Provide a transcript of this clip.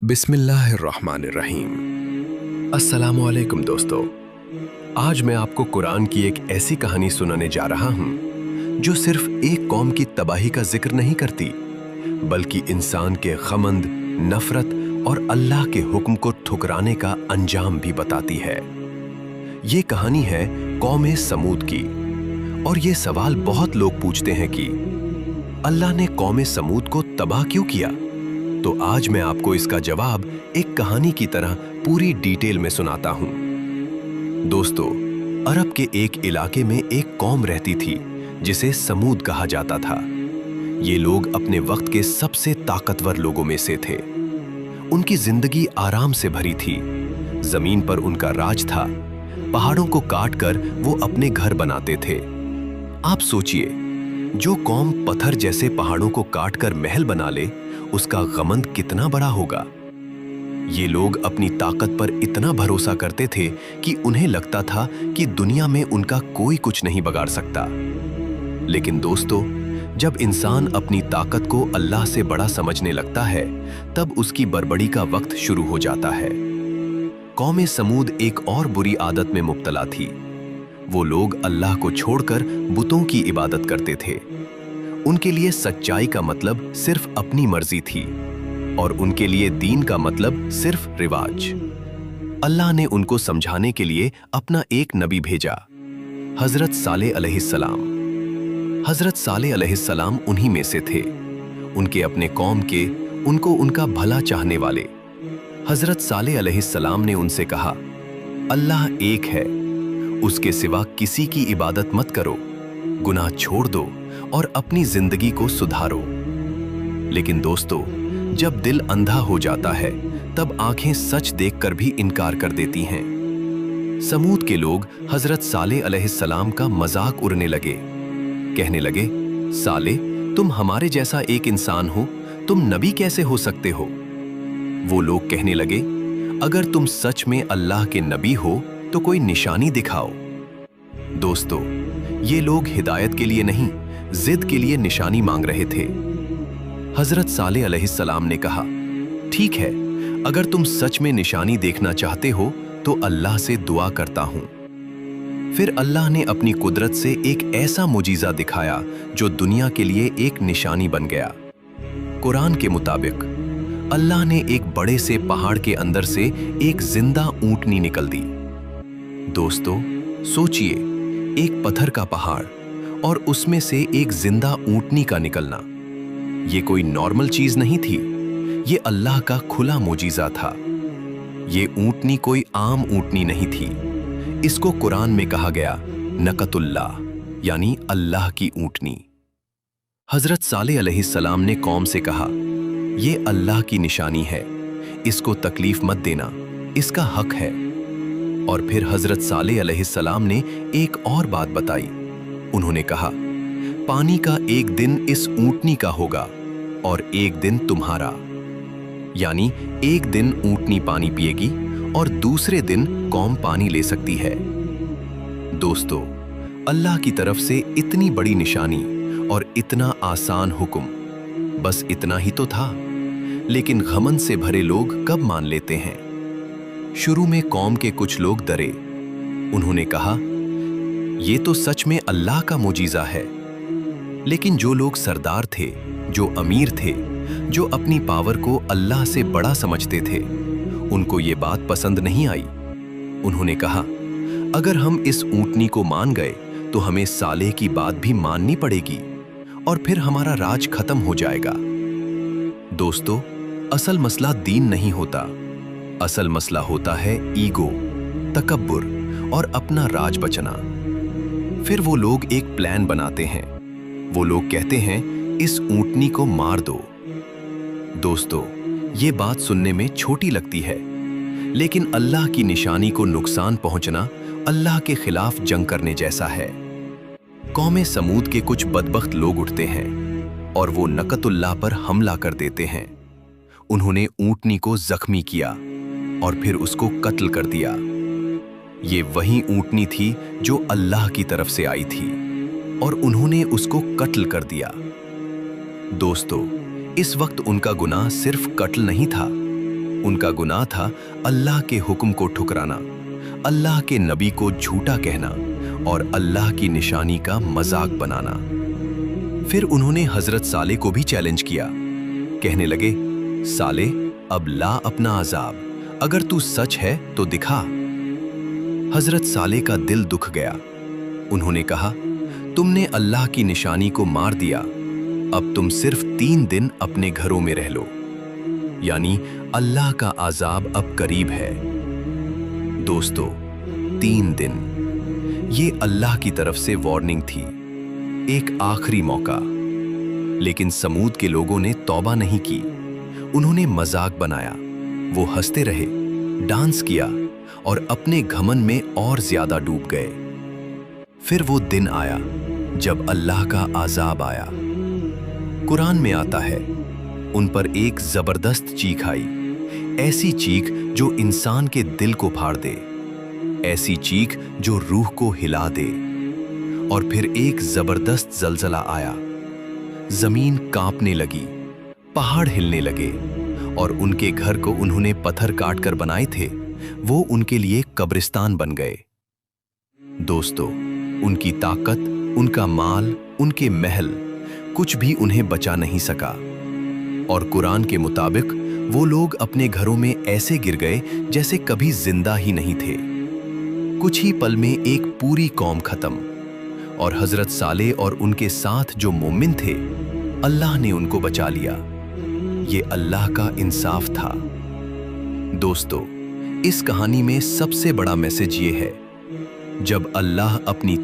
बिस्मिल्लाहिर्रहमानिर्रहीम। अस्सलामु अलैकुम दोस्तों। आज मैं आपको कुरान की एक ऐसी कहानी सुनाने जा रहा हूँ जो सिर्फ एक कौम की तबाही का जिक्र नहीं करती, बल्कि इंसान के ग़मंद, नफ़रत और अल्लाह के हुक्म को ठुकराने का अंजाम भी बताती है। ये कहानी है कौम समूद की। और ये सवाल बहुत लोग पूछते हैं कि अल्लाह ने कौम समूद को तबाह क्यों किया? तो आज मैं आपको इसका जवाब एक कहानी की तरह पूरी डिटेल में सुनाता हूं। दोस्तों, अरब के एक इलाके में एक कौम रहती थी जिसे समूद कहा जाता था। ये लोग अपने वक्त के सबसे ताकतवर लोगों में से थे। उनकी जिंदगी आराम से भरी थी। जमीन पर उनका राज था। पहाड़ों को काटकर वो अपने घर बनाते थे। आप सोचिए, जो कौम पत्थर जैसे पहाड़ों को काटकर महल बना ले, उसका ग़मंद कितना बड़ा होगा। ये लोग अपनी ताकत पर इतना भरोसा करते थे कि उन्हें लगता था कि दुनिया में उनका कोई कुछ नहीं बिगाड़ सकता। लेकिन दोस्तों, जब इंसान अपनी ताकत को अल्लाह से बड़ा समझने लगता है, तब उसकी बड़बड़ी का वक्त शुरू हो जाता है। कौम समूद एक और बुरी आदत में मुब्तला थी। वो लोग अल्लाह को छोड़कर बुतों की इबादत करते थे। उनके लिए सच्चाई का मतलब सिर्फ अपनी मर्जी थी और उनके लिए दीन का मतलब सिर्फ रिवाज। अल्लाह ने उनको समझाने के लिए अपना एक नबी भेजा, हजरत सालेह अलैहिस्सलाम। हजरत सालेह अलैहिस्सलाम उन्हीं में से थे। उनके अपने कौम के, उनको उनका भला चाहने वाले हजरत सालेह अलैहिस्सलाम ने उनसे कहा, अल्लाह एक है, उसके सिवा किसी की इबादत मत करो, गुनाह छोड़ दो और अपनी जिंदगी को सुधारो। लेकिन दोस्तों, जब दिल अंधा हो जाता है, तब आंखें सच देखकर भी इनकार कर देती हैं। समूद के लोग हजरत सालेह अलैहिस्सलाम का मजाक उड़ाने लगे। कहने लगे, सालेह, तुम हमारे जैसा एक इंसान हो, तुम नबी कैसे हो सकते हो? वो लोग कहने लगे, अगर तुम सच में अल्लाह के नबी हो तो कोई निशानी दिखाओ। दोस्तों, ये लोग हिदायत के लिए नहीं, जिद के लिए निशानी मांग रहे थे। हजरत सालेह अलैहिस्सलाम ने कहा, ठीक है, अगर तुम सच में निशानी देखना चाहते हो तो अल्लाह से दुआ करता हूं। फिर अल्लाह ने अपनी कुदरत से एक ऐसा मुजीजा दिखाया जो दुनिया के लिए एक निशानी बन गया। कुरान के मुताबिक अल्लाह ने एक बड़े से पहाड़ के अंदर से एक जिंदा ऊंटनी निकल दी। दोस्तों, सोचिए, एक पत्थर का पहाड़ और उसमें से एक जिंदा ऊंटनी का निकलना। ये कोई नॉर्मल चीज नहीं थी, ये अल्लाह का खुला मोजीजा था। ये ऊंटनी कोई आम ऊंटनी नहीं थी। इसको कुरान में कहा गया नकतुल्लाह, यानी अल्लाह की ऊंटनी। हजरत सालेह अलैहिस्सलाम ने कौम से कहा, ये अल्लाह की निशानी है, इसको तकलीफ मत देना, इसका हक है। और फिर हजरत सालेह अलैहिस्सलाम ने एक और बात बताई। उन्होंने कहा, पानी का एक दिन इस ऊंटनी का होगा और एक दिन तुम्हारा। यानी एक दिन ऊंटनी पानी पिएगी और दूसरे दिन कौम पानी ले सकती है। दोस्तों, अल्लाह की तरफ से इतनी बड़ी निशानी और इतना आसान हुक्म, बस इतना ही तो था। लेकिन ग़मंद से भरे लोग कब मान लेते हैं? शुरू में कौम के कुछ लोग डरे। उन्होंने कहा, ये तो सच में अल्लाह का मोजीजा है। लेकिन जो लोग सरदार थे, जो अमीर थे, जो अपनी पावर को अल्लाह से बड़ा समझते थे, उनको ये बात पसंद नहीं आई। उन्होंने कहा, अगर हम इस ऊंटनी को मान गए तो हमें सालेह की बात भी माननी पड़ेगी और फिर हमारा राज खत्म हो जाएगा। दोस्तों, असल मसला दीन नहीं होता। असल मसला होता है ईगो, तकब्बुर और अपना राज बचना। फिर वो लोग एक प्लान बनाते हैं। वो लोग कहते हैं, इस ऊंटनी को मार दो। दोस्तों, ये बात सुनने में छोटी लगती है, लेकिन अल्लाह की निशानी को नुकसान पहुंचना अल्लाह के खिलाफ जंग करने जैसा है। कौम समूद के कुछ बदबख्त लोग उठते हैं और वो नकतुल्लाह पर हमला कर देते हैं। उन्होंने ऊंटनी को जख्मी किया और फिर उसको कत्ल कर दिया। ये वही ऊंटनी थी जो अल्लाह की तरफ से आई थी और उन्होंने उसको कत्ल कर दिया। दोस्तों, इस वक्त उनका गुनाह सिर्फ कत्ल नहीं था, उनका गुनाह था अल्लाह के हुक्म को ठुकराना, अल्लाह के नबी को झूठा कहना और अल्लाह की निशानी का मजाक बनाना। फिर उन्होंने हजरत साले को भी चैलेंज किया। कहने लगे, साले अब ला अपना अजाब, अगर तू सच है तो दिखा। हजरत साले का दिल दुख गया। उन्होंने कहा, तुमने अल्लाह की निशानी को मार दिया, अब तुम सिर्फ 3 दिन अपने घरों में रह लो, यानी अल्लाह का अजाब अब करीब है। दोस्तों, 3 दिन, ये अल्लाह की तरफ से वार्निंग थी, एक आखिरी मौका। लेकिन समूद के लोगों ने तौबा नहीं की, उन्होंने मजाक बनाया। वो हंसते रहे, डांस किया और अपने घमंड में और ज्यादा डूब गए। फिर वो दिन आया जब अल्लाह का अजाब आया। कुरान में आता है, उन पर एक जबरदस्त चीख आई, ऐसी चीख जो इंसान के दिल को फाड़ दे, ऐसी चीख जो रूह को हिला दे। और फिर एक जबरदस्त जलजला आया, जमीन कांपने लगी, पहाड़ हिलने लगे और उनके घर को उन्होंने पत्थर काट कर बनाए थे, वो उनके लिए कब्रिस्तान बन गए। दोस्तों, उनकी ताकत, उनका माल, उनके महल, कुछ भी उन्हें बचा नहीं सका। और कुरान के मुताबिक वो लोग अपने घरों में ऐसे गिर गए जैसे कभी जिंदा ही नहीं थे। कुछ ही पल में एक पूरी कौम खत्म। और हजरत साले और उनके साथ जो मोमिन थे, अल्लाह ने उनको बचा लिया। ये अल्लाह का इंसाफ था। दोस्तों, इस कहानी में सबसे बड़ा मैसेज ये है, जब अल्लाह अपनी